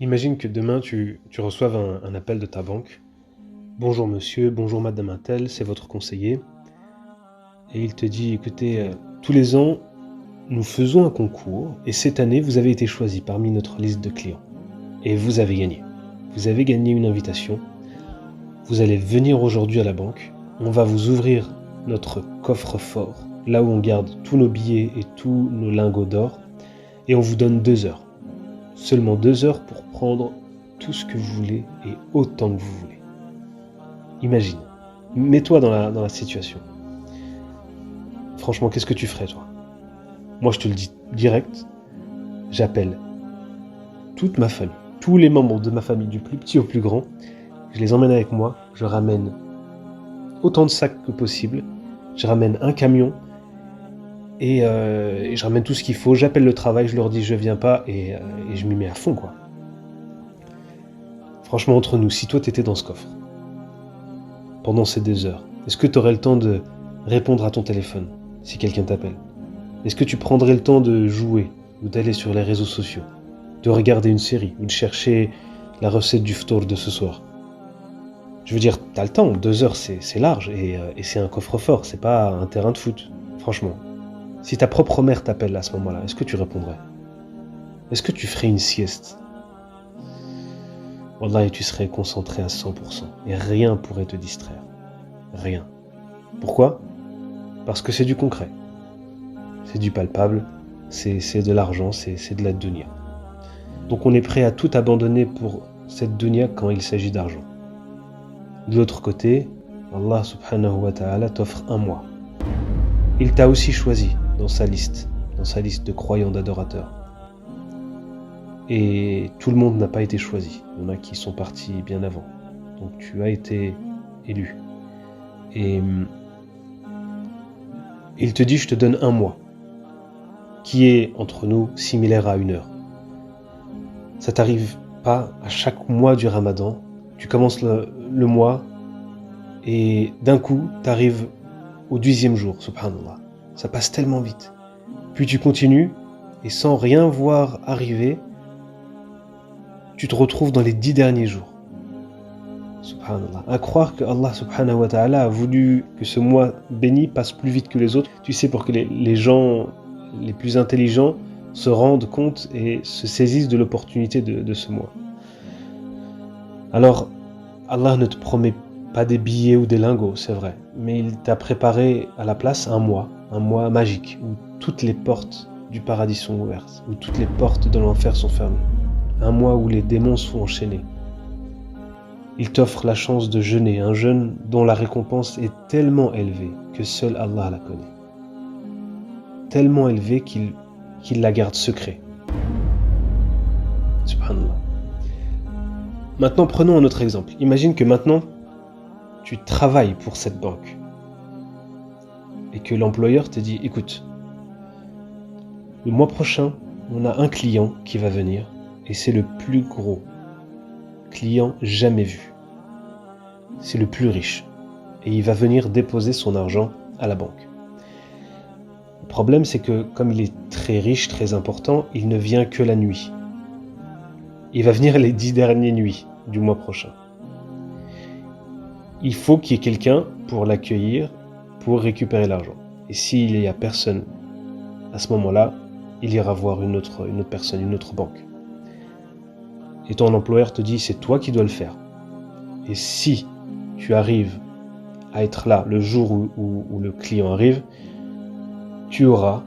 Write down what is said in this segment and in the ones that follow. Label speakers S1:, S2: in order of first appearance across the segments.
S1: Imagine que demain tu reçoives un appel de ta banque. Bonjour monsieur, bonjour madame Intel, c'est votre conseiller. Et il te dit, écoutez, tous les ans, nous faisons un concours et cette année, vous avez été choisi parmi notre liste de clients. Et vous avez gagné. Vous avez gagné une invitation. Vous allez venir aujourd'hui à la banque. On va vous ouvrir notre coffre-fort, là où on garde tous nos billets et tous nos lingots d'or. Et on vous donne 2 heures. Seulement 2 heures pour prendre tout ce que vous voulez et autant que vous voulez. Imagine, mets-toi dans la situation. Franchement, qu'est-ce que tu ferais, toi? Moi, je te le dis direct, j'appelle toute ma famille, tous les membres de ma famille, du plus petit au plus grand, je les emmène avec moi, je ramène autant de sacs que possible, je ramène un camion et je ramène tout ce qu'il faut, j'appelle le travail, je leur dis je viens pas et je m'y mets à fond, quoi. Franchement, entre nous, si toi t'étais dans ce coffre, pendant ces 2 heures, est-ce que tu aurais le temps de répondre à ton téléphone si quelqu'un t'appelle? Est-ce que tu prendrais le temps de jouer ou d'aller sur les réseaux sociaux, de regarder une série ou de chercher la recette du ftour de ce soir? Je veux dire, t'as le temps, 2 heures c'est large et c'est un coffre-fort, c'est pas un terrain de foot, franchement. Si ta propre mère t'appelle à ce moment-là, est-ce que tu répondrais? Est-ce que tu ferais une sieste? Wallah, tu serais concentré à 100% et rien pourrait te distraire. Rien. Pourquoi? Parce que c'est du concret. C'est du palpable, c'est de l'argent, c'est de la dunya. Donc on est prêt à tout abandonner pour cette dunya quand il s'agit d'argent. De l'autre côté, Allah subhanahu wa ta'ala t'offre un mois. Il t'a aussi choisi dans sa liste de croyants, d'adorateurs. Et tout le monde n'a pas été choisi. Il y en a qui sont partis bien avant. Donc tu as été élu. Et il te dit, je te donne un mois, qui est, entre nous, similaire à 1 heure. Ça t'arrive pas à chaque mois du Ramadan. Tu commences le mois et d'un coup, t'arrives au 10e jour, subhanallah. Ça passe tellement vite. Puis tu continues et sans rien voir arriver, tu te retrouves dans les 10 derniers jours. Subhanallah. À croire que Allah subhanahu wa ta'ala a voulu que ce mois béni passe plus vite que les autres. Tu sais, pour que les gens les plus intelligents se rendent compte et se saisissent de l'opportunité de ce mois. Alors, Allah ne te promet pas des billets ou des lingots, c'est vrai, mais il t'a préparé à la place un mois magique, où toutes les portes du paradis sont ouvertes, où toutes les portes de l'enfer sont fermées, un mois où les démons sont enchaînés. Il t'offre la chance de jeûner, un jeûne dont la récompense est tellement élevée que seul Allah la connaît. Tellement élevée qu'il la garde secret. Subhanallah. Maintenant, prenons un autre exemple. Imagine que maintenant, tu travailles pour cette banque et que l'employeur te dit, écoute, le mois prochain, on a un client qui va venir et c'est le plus gros client jamais vu. C'est le plus riche et il va venir déposer son argent à la banque. Le problème, c'est que comme il est très riche, très important, il ne vient que la nuit. Il va venir les 10 dernières nuits du mois prochain. Il faut qu'il y ait quelqu'un pour l'accueillir, pour récupérer l'argent. Et s'il n'y a personne à ce moment-là, il ira voir une autre personne, une autre banque. Et ton employeur te dit, c'est toi qui dois le faire. Et si tu arrives à être là le jour où le client arrive, tu auras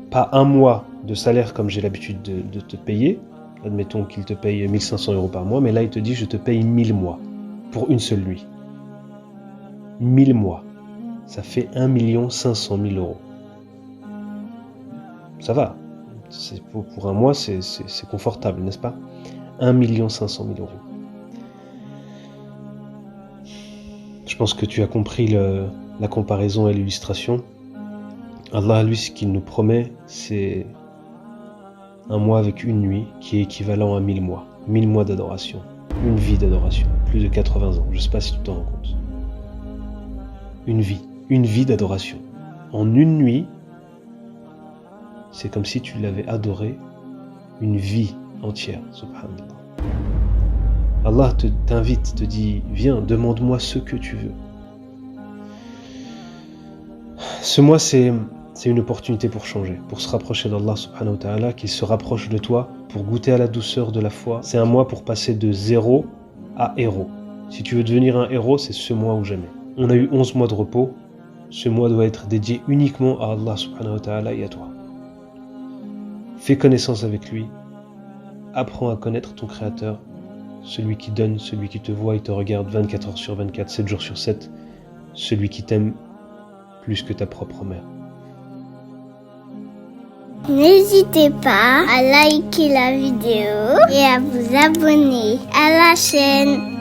S1: pas un mois de salaire comme j'ai l'habitude de te payer. Admettons qu'il te paye 1500 € par mois, mais là il te dit, je te paye 1000 mois pour une seule nuit. 1000 mois, ça fait 1 500 000 €. Ça va, pour un mois c'est confortable, n'est-ce pas? 1 500 000 €. Je pense que tu as compris la comparaison et l'illustration. Allah, lui, ce qu'il nous promet, c'est un mois avec une nuit qui est équivalent à 1000 mois. 1000 mois d'adoration, une vie d'adoration, plus de 80 ans, je ne sais pas si tu t'en rends compte. Une vie d'adoration. En une nuit, c'est comme si tu l'avais adoré une vie entière, subhanallah. Allah t'invite, te dit « Viens, demande-moi ce que tu veux ». Ce mois, c'est une opportunité pour changer, pour se rapprocher d'Allah subhanahu wa ta'ala, qu'il se rapproche de toi, pour goûter à la douceur de la foi. C'est un mois pour passer de zéro à héros. Si tu veux devenir un héros, c'est ce mois ou jamais. On a eu 11 mois de repos. Ce mois doit être dédié uniquement à Allah subhanahu wa ta'ala et à toi. Fais connaissance avec lui. Apprends à connaître ton Créateur, celui qui donne, celui qui te voit et te regarde 24 heures sur 24, 7 jours sur 7, celui qui t'aime plus que ta propre mère.
S2: N'hésitez pas à liker la vidéo et à vous abonner à la chaîne.